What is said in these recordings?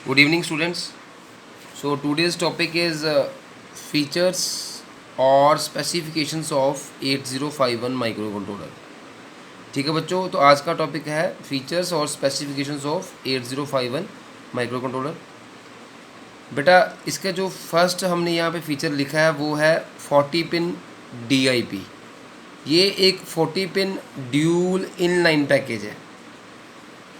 Good evening, students. So today's topic is features or specifications of 8051 microcontroller. ठीक है बच्चों, तो आज का टॉपिक है फीचर्स और स्पेसिफिकेशंस ऑफ 8051 माइक्रो कंट्रोलर। बेटा इसका जो फर्स्ट हमने यहाँ पे फीचर लिखा है वो है 40 पिन DIP। ये एक 40 पिन ड्यूल इनलाइन पैकेज है।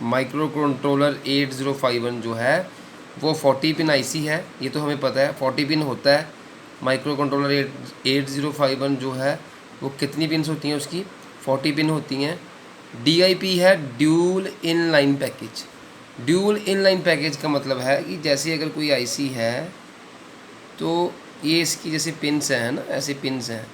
माइक्रो कंट्रोलर 8051 जो है वो 40 पिन IC है, ये तो हमें पता है 40 पिन होता है। माइक्रो कंट्रोलर 8051 जो है वो कितनी पिन्स होती हैं उसकी 40 पिन होती हैं। DIP है dual inline package. Dual inline package का मतलब है कि जैसे अगर कोई IC है तो ये इसकी जैसे पिन्स हैं ना, ऐसे पिन्स हैं,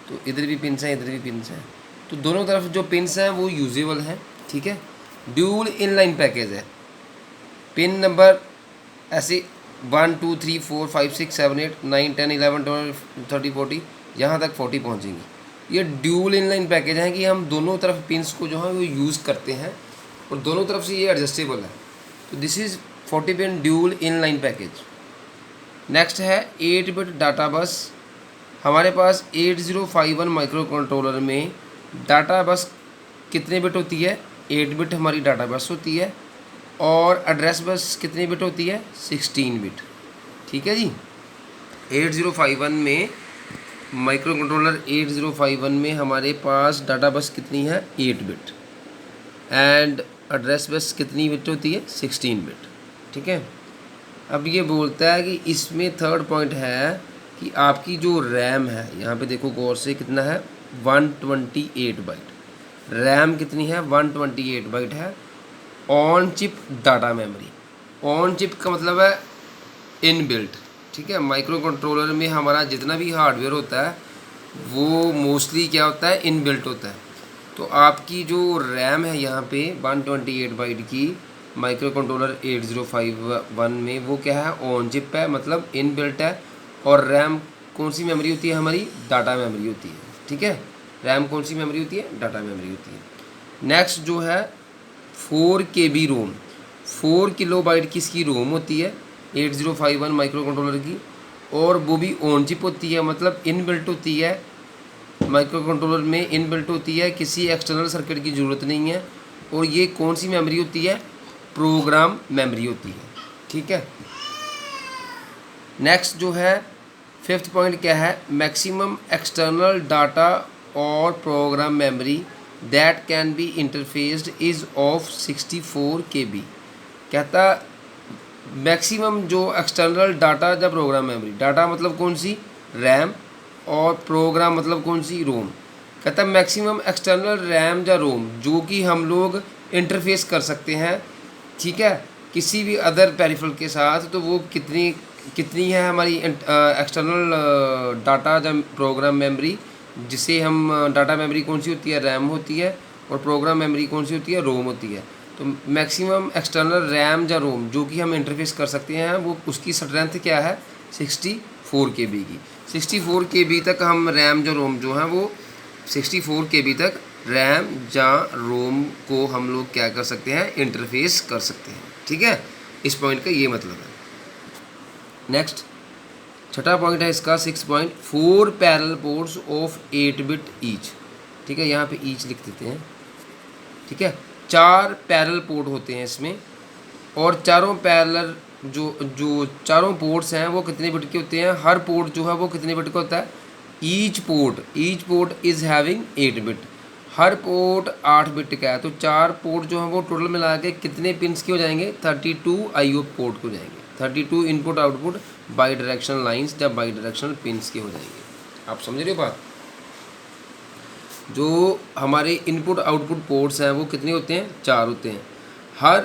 तो इधर भी पिन्स हैं इधर भी पिन्स हैं, तो दोनों तरफ जो पिन्स हैं वो यूजेबल हैं। ठीक है, ड्यूल इनलाइन पैकेज है। पिन नंबर ऐसे 1 2 3 4 5 6 7 8 9 10 11 12 13 40 यहाँ तक 40 पहुँचेंगी। ये ड्यूल इनलाइन पैकेज है कि हम दोनों तरफ पिन्स को जो है वो यूज़ करते हैं और दोनों तरफ से ये एडजस्टेबल है। तो this is 40 pin dual inline package. Next है 8 बिट डाटा बस। हमारे पास 8051 माइक्रो कंट्रोलर में डाटा बस कितने बिट होती है? 8 बिट हमारी डाटा बस होती है। और एड्रेस बस कितनी बिट होती है? 16 बिट। ठीक है जी। 8051 में माइक्रो कंट्रोलर 8051 में हमारे पास डाटा बस कितनी है? 8 बिट। एंड एड्रेस बस कितनी बिट होती है? 16 बिट। ठीक है, अब ये बोलता है कि इसमें थर्ड पॉइंट है कि आपकी जो रैम है, यहाँ पे देखो गौर से, कितना है? 128 बाइट। रैम कितनी है? 128 बाइट है। On chip data memory. On chip का मतलब है इन बिल्ट। ठीक है, माइक्रो कंट्रोलर में हमारा जितना भी हार्डवेयर होता है वो मोस्टली क्या होता है? इन बिल्ट होता है। तो आपकी जो रैम है यहाँ पे 128 बाइट की माइक्रो कंट्रोलर 8051 में, वो क्या है? ऑन चिप है, मतलब इन बिल्ट है। और रैम कौन सी मेमोरी होती है हमारी? डाटा मेमोरी होती है। ठीक है, रैम कौन सी मेमोरी होती है? डाटा मेमोरी होती है। नेक्स्ट जो है 4 KB रोम। 4 किलोबाइट की इसकी रोम होती है 8051 माइक्रो कंट्रोलर की, और वो भी ऑन चिप होती है, मतलब इन बिल्ट होती है। माइक्रो कंट्रोलर में इन बिल्ट होती है, किसी एक्सटर्नल सर्किट की ज़रूरत नहीं है। और ये कौन सी मेमोरी होती है? प्रोग्राम मेमोरी होती है। ठीक है, नेक्स्ट जो है फिफ्थ पॉइंट क्या है? मैक्सिमम एक्सटर्नल डाटा और program memory that can be interfaced is of 64 KB। कहता मैक्सिमम जो एक्सटर्नल डाटा या प्रोग्राम मेमोरी, डाटा मतलब कौन सी? रैम, और प्रोग्राम मतलब कौन सी? रोम। कहता मैक्सिमम एक्सटर्नल रैम या रोम जो कि हम लोग इंटरफेस कर सकते हैं, ठीक है, किसी भी अदर पेरिफेरल के साथ, तो वो कितनी कितनी है हमारी एक्सटर्नल डाटा या प्रोग्राम मेमोरी, जिसे हम डाटा मेमोरी कौन सी होती है? रैम होती है। और प्रोग्राम मेमोरी कौन सी होती है? रोम होती है। तो मैक्सिमम एक्सटर्नल रैम या रोम जो कि हम इंटरफेस कर सकते हैं, वो उसकी स्ट्रेंथ क्या है? 64 KB की। 64 KB तक हम रैम या रोम जो है वो 64 KB तक रैम या रोम को हम लोग क्या कर सकते हैं? इंटरफेस कर सकते हैं। ठीक है, इस पॉइंट का ये मतलब है। नेक्स्ट छठा पॉइंट है इसका 6.4 parallel ports of 8 bit each. ठीक है, यहाँ पे ईच लिख देते हैं। ठीक है, 4 पैरेलल पोर्ट होते हैं इसमें, और चारों पैरेलल जो जो चारों पोर्ट्स हैं वो कितने बिट के होते हैं? हर पोर्ट जो है वो कितने बिट का होता है? Each port is having 8 bit. Her port 8 bit का है, तो 4 पोर्ट जो है वो टोटल मिला के कितने पिन्स के हो जाएंगे? 32 IO पोर्ट के हो जाएंगे। 32 input output by directional lines या बाई डायरेक्शनल पिन्स के हो जाएंगे। आप समझ रहे हो बात? जो हमारे इनपुट आउटपुट पोर्ट्स हैं वो कितने होते हैं? 4 होते हैं। हर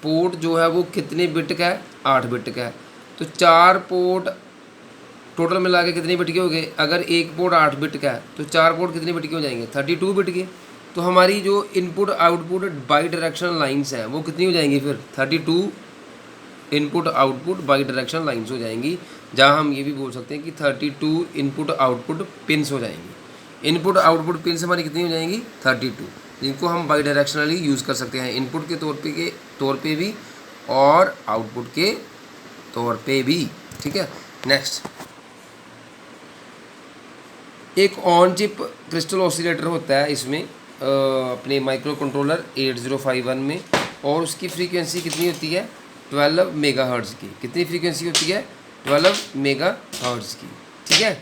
पोर्ट जो है वो कितने बिट का है? 8 बिट का है। तो 4 पोर्ट टोटल मिला के कितने बिट के हो गए? अगर एक पोर्ट 8 बिट का है तो 4 पोर्ट कितने बिट के हो जाएंगे? 32 बिट के। तो हमारी जो input output by directional lines हैं वो कितनी हो जाएंगी फिर? 32 input output by directional lines हो जाएंगी, जहाँ हम ये भी बोल सकते हैं कि 32 इनपुट आउटपुट पिन्स हो जाएंगी। इनपुट आउटपुट पिन्स हमारी कितनी हो जाएंगी? 32, जिनको हम बाई डायरेक्शनली यूज़ कर सकते हैं इनपुट के तौर पे भी और आउटपुट के तौर पे भी। ठीक है, नेक्स्ट एक ऑन चिप क्रिस्टल ऑसिलेटर होता है इसमें अपने माइक्रो कंट्रोलर 8051 में, और उसकी फ्रीक्वेंसी कितनी होती है 12 मेगाहर्ट्ज़ की। कितनी फ्रीक्वेंसी होती है 12 मेगाहर्ट्ज़ की। ठीक है,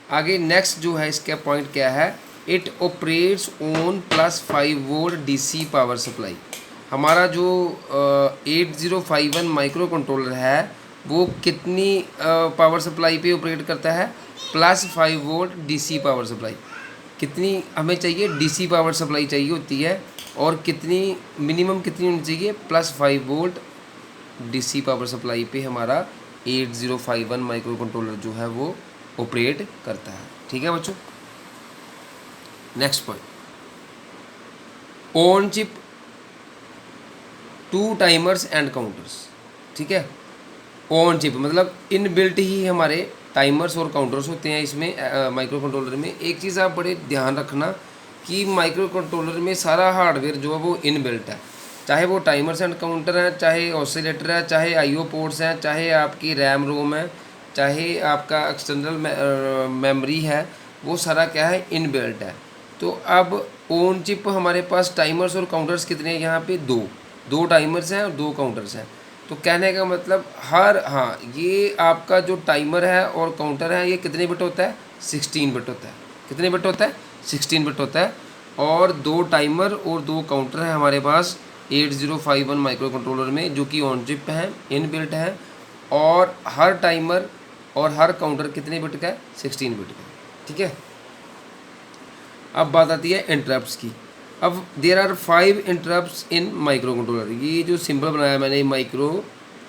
आगे नेक्स्ट जो है इसका पॉइंट क्या है, it operates on +5 volt DC power supply. हमारा जो 8051 माइक्रो कंट्रोलर है वो कितनी पावर सप्लाई पे ऑपरेट करता है, +5 वोल्ट डीसी पावर सप्लाई। कितनी हमें चाहिए, डीसी पावर सप्लाई चाहिए होती है, और कितनी मिनिमम कितनी होनी चाहिए, +5 वोल्ट डीसी पावर सप्लाई पे हमारा 8051 माइक्रो कंट्रोलर जो है वो ऑपरेट करता है। ठीक है बच्चों, next point, on chip 2 timers and counters. ठीक है, ऑन चिप मतलब इन बिल्ट ही हमारे टाइमर्स और काउंटर्स होते हैं इसमें माइक्रो कंट्रोलर में। एक चीज़ आप बड़े ध्यान रखना कि माइक्रो कंट्रोलर में सारा हार्डवेयर जो है वो इन बिल्ट है, चाहे वो टाइमर्स एंड काउंटर है, चाहे ऑसिलेटर है, चाहे आईओ पोर्ट्स हैं, चाहे आपकी रैम रोम है, चाहे आपका एक्सटर्नल मेमोरी है, वो सारा क्या है, इन बिल्ट है। तो अब ऑन चिप हमारे पास टाइमर्स और काउंटर्स कितने हैं, यहाँ पे दो टाइमर्स हैं और 2 काउंटर्स हैं। तो कहने का मतलब ये आपका जो टाइमर है और काउंटर है ये कितने बिट होता है, 16 बिट होता है। कितने बिट होता है, 16 बिट होता है। और 2 टाइमर और 2 काउंटर है हमारे पास 8051 माइक्रो कंट्रोलर में, जो कि ऑन चिप हैं, इन बिल्ट हैं। और हर टाइमर और हर काउंटर कितने बिट का है, 16 बिट का। ठीक है, अब बात आती है इंटरप्ट्स की। अब there are 5 interrupts in microcontroller. ये जो सिंबल बनाया मैंने माइक्रो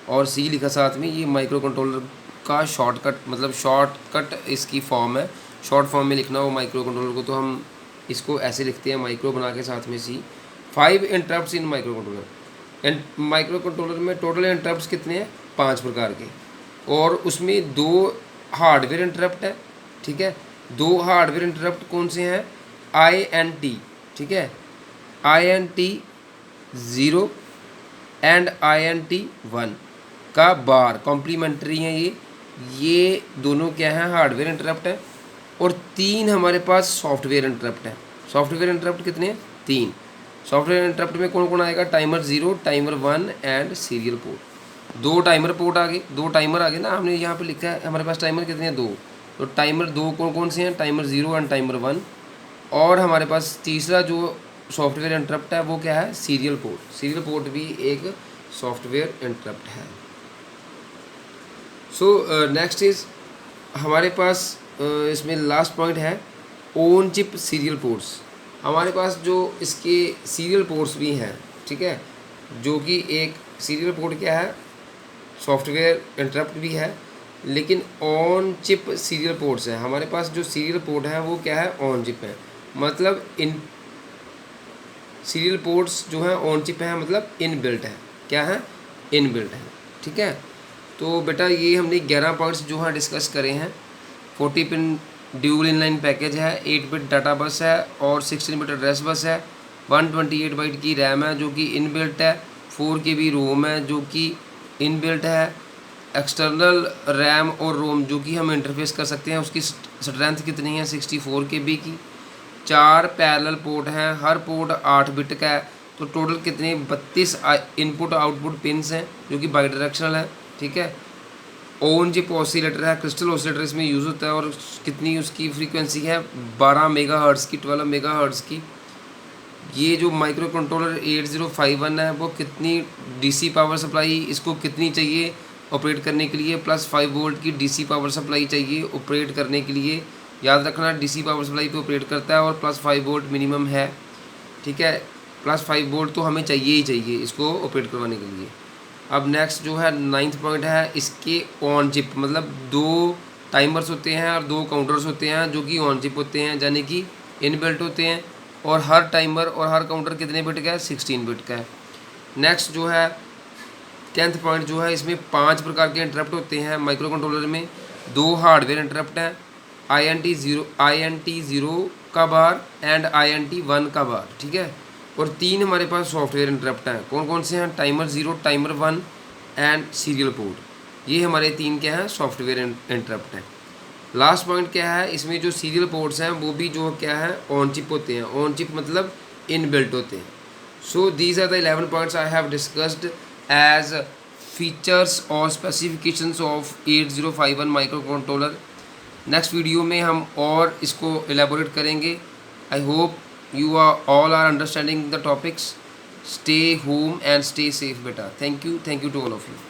और सी लिखा साथ में, ये माइक्रो कंट्रोलर का शॉर्टकट, मतलब शॉर्टकट इसकी फॉर्म है। शॉर्ट फॉर्म में लिखना हो माइक्रो कंट्रोलर को तो हम इसको ऐसे लिखते हैं, माइक्रो बना के साथ में सी। 5 interrupts in micro controller. And micro controller में टोटल इंटरप्ट्स कितने हैं, 5 प्रकार के, और उसमें 2 हार्डवेयर इंटरप्ट है। ठीक है, 2 हार्डवेयर इंटरप्ट कौन से हैं, INT। ठीक है, INT 0 एंड INT 1 का बार कॉम्प्लीमेंट्री हैं। ये दोनों क्या हैं, हार्डवेयर इंटरप्ट है। और 3 हमारे पास सॉफ्टवेयर इंटरप्ट है। सॉफ्टवेयर इंटरप्ट कितने हैं, 3। सॉफ्टवेयर इंटरप्ट में कौन कौन आएगा, timer 0, timer 1 and serial port. 2 timer port आ गए, 2 टाइमर आ गए ना, हमने यहाँ पे लिखा है हमारे पास टाइमर कितने हैं, 2। तो टाइमर 2 कौन कौन से हैं, टाइमर 0 एंड टाइमर 1। और हमारे पास तीसरा जो सॉफ्टवेयर इंटरप्ट है वो क्या है, सीरियल पोर्ट। सीरियल पोर्ट भी एक सॉफ्टवेयर इंटरप्ट है। सो नेक्स्ट इज हमारे पास इसमें लास्ट पॉइंट है ऑन चिप सीरियल पोर्ट्स। हमारे पास जो इसके सीरियल पोर्ट्स भी हैं, ठीक है, जो कि एक सीरियल पोर्ट क्या है, सॉफ्टवेयर इंटरप्ट भी है, लेकिन ऑन चिप सीरियल पोर्ट्स है। हमारे पास जो सीरियल पोर्ट है वो क्या है, ऑन चिप है। मतलब इन सीरियल पोर्ट्स जो हैं ऑन चिप है, मतलब इन बिल्ट है। क्या है, इन बिल्ट है। ठीक है, तो बेटा ये हमने 11 पॉइंट्स जो हैं डिस्कस करे हैं। 40 पिन ड्यूल इनलाइन पैकेज है, 8 बिट डाटा बस है और 16 बिट एड्रेस बस है। 128 बाइट की रैम है जो कि इन बिल्ट है। 4 KB रोम है जो कि इन बिल्ट है। एक्सटर्नल रैम और रोम जो कि हम इंटरफेस कर सकते हैं, उसकी स्ट्रेंथ कितनी है, 64 KB की। 4 पैरेलल पोर्ट हैं, हर पोर्ट 8 बिट का है। तो टोटल कितने, 32 इनपुट आउटपुट पिन्स हैं जो कि बाई डायरेक्शनल है। ठीक है, ओन चिप ऑसिलेटर है, क्रिस्टल ऑसिलेटर इसमें यूज़ होता है। और कितनी उसकी फ्रीक्वेंसी है, 12 मेगाहर्ट्ज़ की, 12 मेगाहर्ट्ज़ की। ये जो माइक्रो कंट्रोलर 8051 है वो कितनी डीसी पावर सप्लाई इसको कितनी चाहिए ऑपरेट करने के लिए, +5 वोल्ट की डीसी पावर सप्लाई चाहिए ऑपरेट करने के लिए। याद रखना डीसी पावर सप्लाई पे ऑपरेट करता है और +5 वोल्ट मिनिमम है। ठीक है, +5 वोल्ट तो हमें चाहिए ही चाहिए इसको ऑपरेट करवाने के लिए। अब नेक्स्ट जो है 9th पॉइंट है इसके ऑन चिप, मतलब 2 टाइमर्स होते हैं और 2 काउंटर्स होते हैं जो कि ऑन चिप होते हैं, यानी कि इनबिल्ट होते हैं। और हर टाइमर और हर काउंटर कितने बिट का है, 16 बिट का है। नेक्स्ट जो है 10th पॉइंट जो है, इसमें 5 प्रकार के इंटरप्ट होते हैं माइक्रो कंट्रोलर में। 2 हार्डवेयर इंटरप्ट हैं, INT 0 का बार एंड INT 1 का बार। ठीक है, और 3 हमारे पास सॉफ्टवेयर इंटरप्ट हैं। कौन कौन से हैं? Timer 0, timer 1 and serial port. ये हमारे 3 क्या हैं? सॉफ्टवेयर इंटरप्ट हैं। लास्ट पॉइंट क्या है? इसमें जो सीरियल पोर्ट्स हैं वो भी जो क्या है ऑन चिप होते हैं। ऑन चिप मतलब इन बिल्ट होते हैं। So these are the 11 points I have discussed as features और specifications of 8051 microcontroller. Next video में हम और इसको एलेबोरेट करेंगे। I hope you are all are understanding the topics. Stay home and stay safe beta. Thank you to all of you.